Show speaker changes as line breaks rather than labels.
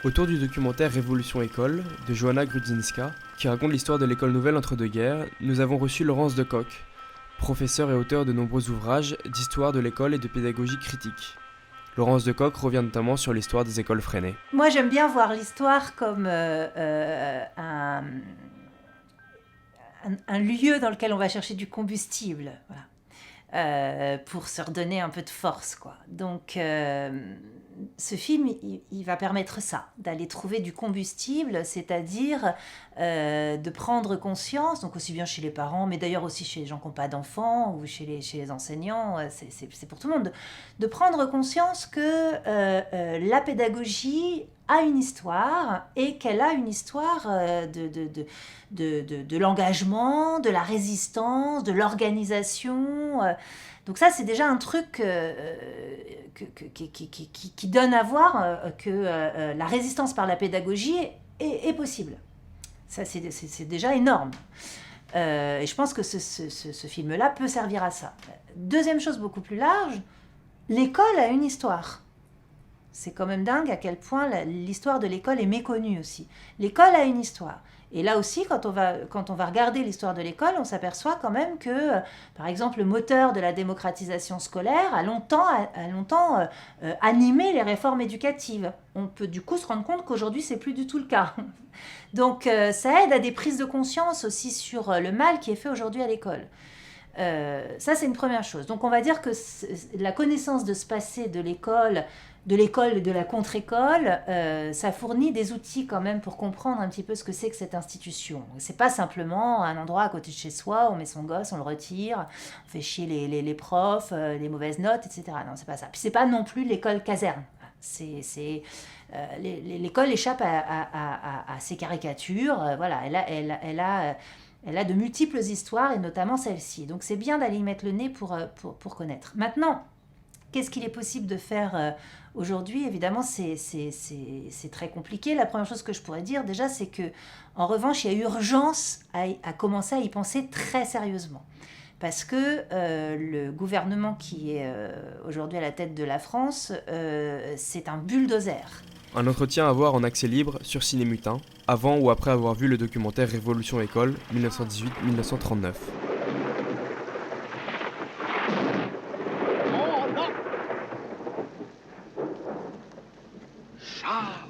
Autour du documentaire Révolution École de Joanna Grudzinska, qui raconte l'histoire de l'école nouvelle entre deux guerres, nous avons reçu Laurence Decoq, professeur et auteur de nombreux ouvrages d'histoire de l'école et de pédagogie critique. Laurence Decoq revient notamment sur l'histoire des écoles freinées.
Moi, j'aime bien voir l'histoire comme un lieu dans lequel on va chercher du combustible, voilà. Pour se redonner un peu de force, quoi. Donc, ce film, il va permettre ça, d'aller trouver du combustible, c'est-à-dire de prendre conscience, donc aussi bien chez les parents, mais d'ailleurs aussi chez les gens qui n'ont pas d'enfants ou chez les enseignants, c'est pour tout le monde, de prendre conscience que la pédagogie a une histoire et qu'elle a une histoire de l'engagement, de la résistance, de l'organisation. Donc ça, c'est déjà un truc qui donne à voir que la résistance par la pédagogie est possible. Ça, c'est déjà énorme. Et je pense que ce film-là peut servir à ça. Deuxième chose beaucoup plus large, l'école a une histoire. C'est quand même dingue à quel point l'histoire de l'école est méconnue aussi. L'école a une histoire. Et là aussi, quand on va regarder l'histoire de l'école, on s'aperçoit quand même que, par exemple, le moteur de la démocratisation scolaire a longtemps animé les réformes éducatives. On peut du coup se rendre compte qu'aujourd'hui, c'est plus du tout le cas. Donc, ça aide à des prises de conscience aussi sur le mal qui est fait aujourd'hui à l'école. Ça, c'est une première chose. Donc, on va dire que la connaissance de ce passé de l'école et de la contre-école, ça fournit des outils quand même pour comprendre un petit peu ce que c'est que cette institution. C'est pas simplement un endroit à côté de chez soi, on met son gosse, on le retire, on fait chier les profs, les mauvaises notes, etc. Non, c'est pas ça. Puis c'est pas non plus l'école caserne. L'école échappe à ces caricatures. Voilà, elle a de multiples histoires et notamment celle-ci. Donc c'est bien d'aller y mettre le nez pour connaître. Maintenant, qu'est-ce qu'il est possible de faire aujourd'hui? Évidemment, c'est très compliqué. La première chose que je pourrais dire déjà, c'est que, en revanche, il y a urgence à commencer à y penser très sérieusement. Parce que le gouvernement qui est aujourd'hui à la tête de la France, c'est un bulldozer.
Un entretien à voir en accès libre sur Ciné Mutin, avant ou après avoir vu le documentaire Révolution École 1918-1939.
Charles